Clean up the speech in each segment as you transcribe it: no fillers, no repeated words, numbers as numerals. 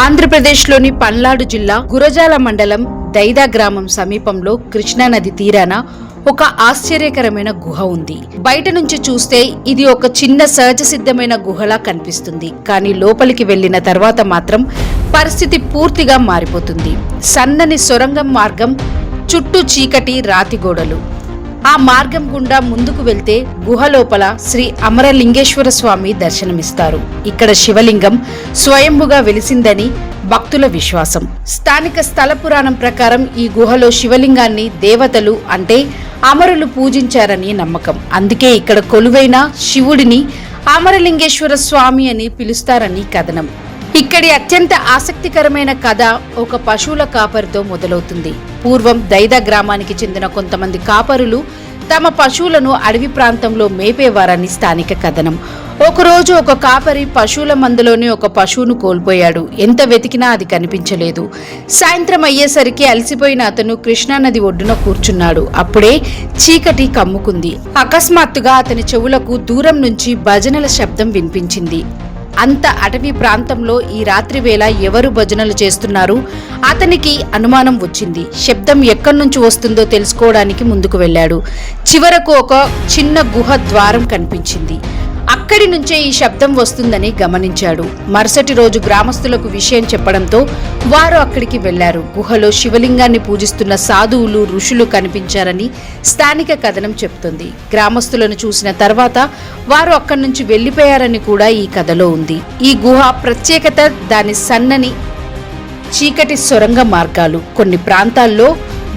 ఆంధ్రప్రదేశ్లోని పల్నాడు జిల్లా గురజాల మండలం దైదా గ్రామం సమీపంలో కృష్ణానది తీరాన ఒక ఆశ్చర్యకరమైన గుహ ఉంది. బయట నుంచి చూస్తే ఇది ఒక చిన్న సహజ సిద్ధమైన గుహలా కనిపిస్తుంది. కానీ లోపలికి వెళ్లిన తర్వాత మాత్రం పరిస్థితి పూర్తిగా మారిపోతుంది. సన్నని సొరంగం మార్గం, చుట్టూ చీకటి రాతి గోడలు. ఆ మార్గం గుండా ముందుకు వెళ్తే గుహ లోపల శ్రీ అమరలింగేశ్వర స్వామి దర్శనమిస్తారు. ఇక్కడ శివలింగం స్వయంభుగా వెలిసిందని భక్తుల విశ్వాసం. స్థానిక స్థల పురాణం ప్రకారం ఈ గుహలో శివలింగాన్ని దేవతలు అంటే అమరులు పూజించారని నమ్మకం. అందుకే ఇక్కడ కొలువైన శివుడిని అమరలింగేశ్వర స్వామి అని పిలుస్తారని కథనం. ఇక్కడి అత్యంత ఆసక్తికరమైన కథ ఒక పశువుల కాపరితో మొదలవుతుంది. పూర్వం దైదా గ్రామానికి చెందిన కొంతమంది కాపరులు తమ పశువులను అడవి ప్రాంతంలో మేపేవారని స్థానిక కథనం. ఒకరోజు ఒక కాపరి పశువుల మందలోని ఒక పశువును కోల్పోయాడు. ఎంత వెతికినా అది కనిపించలేదు. సాయంత్రం అయ్యేసరికి అలసిపోయిన అతను కృష్ణానది ఒడ్డున కూర్చున్నాడు. అప్పుడే చీకటి కమ్ముకుంది. అకస్మాత్తుగా అతని చెవులకు దూరం నుంచి భజనల శబ్దం వినిపించింది. అంత అటవీ ప్రాంతంలో ఈ రాత్రి వేళ ఎవరు భజనలు చేస్తున్నారు? అతనికి అనుమానం వచ్చింది. శబ్దం ఎక్కడి నుంచి వస్తుందో తెలుసుకోవడానికి ముందుకు వెళ్ళాడు. చివరకు ఒక చిన్న గుహ ద్వారం కనిపించింది. అక్కడి నుంచే ఈ శబ్దం వస్తుందని గమనించాడు. మరుసటి రోజు గ్రామస్తులకు విషయం చెప్పడంతో వారు అక్కడికి వెళ్లారు. గుహలో శివలింగాన్ని పూజిస్తున్న సాధువులు, ఋషులు కనిపించారని స్థానిక కథనం చెప్తుంది. గ్రామస్తులను చూసిన తర్వాత వారు అక్కడి నుంచి వెళ్లిపోయారని కూడా ఈ కథలో ఉంది. ఈ గుహ ప్రత్యేకత దాని సన్నని చీకటి సొరంగ మార్గాలు. కొన్ని ప్రాంతాల్లో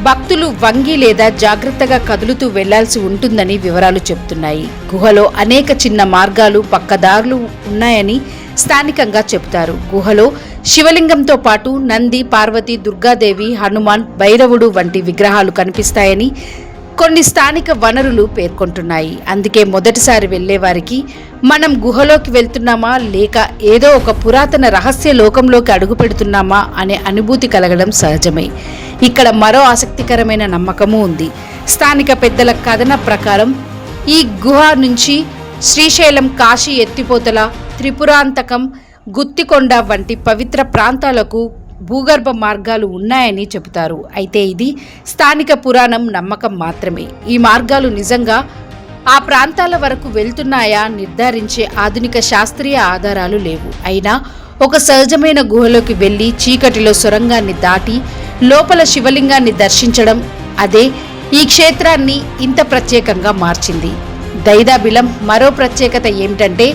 భక్తులు వంగి లేదా జాగ్రత్తగా కదులుతూ వెళ్లాల్సి ఉంటుందని వివరాలు చెప్తున్నాయి. గుహలో అనేక చిన్న మార్గాలు, పక్కదారులు ఉన్నాయని స్థానికంగా చెబుతారు. గుహలో శివలింగంతో పాటు నంది, పార్వతి, దుర్గాదేవి, హనుమాన్, భైరవుడు వంటి విగ్రహాలు కనిపిస్తాయని కొన్ని స్థానిక వనరులు పేర్కొంటున్నాయి. అందుకే మొదటిసారి వెళ్లేవారికి మనం గుహలోకి వెళ్తున్నామా లేక ఏదో ఒక పురాతన రహస్య లోకంలోకి అడుగు పెడుతున్నామా అనే అనుభూతి కలగడం సహజమే. ఇక్కడ మరో ఆసక్తికరమైన నమ్మకము ఉంది. స్థానిక పెద్దల కథన ప్రకారం ఈ గుహ నుంచి శ్రీశైలం, కాశీ ఎత్తిపోతల, త్రిపురాంతకం, గుత్తికొండ వంటి పవిత్ర ప్రాంతాలకు భూగర్భ మార్గాలు ఉన్నాయని చెబుతారు. అయితే ఇది స్థానిక పురాణం, నమ్మకం మాత్రమే. ఈ మార్గాలు నిజంగా ఆ ప్రాంతాల వరకు వెళ్తున్నాయా నిర్ధారించే ఆధునిక శాస్త్రీయ ఆధారాలు లేవు. అయినా ఒక సహజమైన గుహలోకి వెళ్లి చీకటిలో సొరంగాన్ని దాటి లోపల శివలింగాన్ని దర్శించడం, అదే ఈ క్షేత్రాన్ని ఇంత ప్రత్యేకంగా మార్చింది. దైదాబిలం మరో ప్రత్యేకత ఏమిటంటే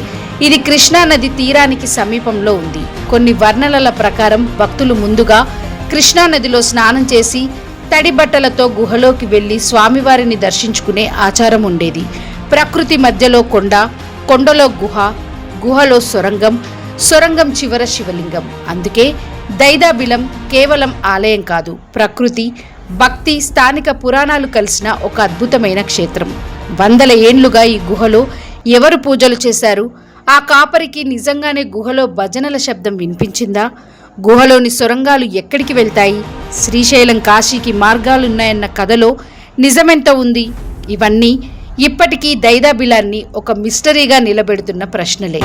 ఇది కృష్ణానది తీరానికి సమీపంలో ఉంది. కొన్ని వర్ణనల ప్రకారం భక్తులు ముందుగా కృష్ణానదిలో స్నానం చేసి తడి బట్టలతో గుహలోకి వెళ్లి స్వామివారిని దర్శించుకునే ఆచారం ఉండేది. ప్రకృతి మధ్యలో కొండ, కొండలో గుహ, గుహలో సొరంగం, సొరంగం చివర శివలింగం. అందుకే దైదాబిలం కేవలం ఆలయం కాదు, ప్రకృతి, భక్తి, స్థానిక పురాణాలు కలిసిన ఒక అద్భుతమైన క్షేత్రం. వందల ఏండ్లుగా ఈ గుహలో ఎవరు పూజలు చేశారు? ఆ కాపరికి నిజంగానే గుహలో భజనల శబ్దం వినిపించిందా? గుహలోని సొరంగాలు ఎక్కడికి వెళ్తాయి? శ్రీశైలం, కాశీకి మార్గాలున్నాయన్న కథలో నిజమెంత ఉంది? ఇవన్నీ ఇప్పటికీ దైదాబిలాన్ని ఒక మిస్టరీగా నిలబెడుతున్న ప్రశ్నలే.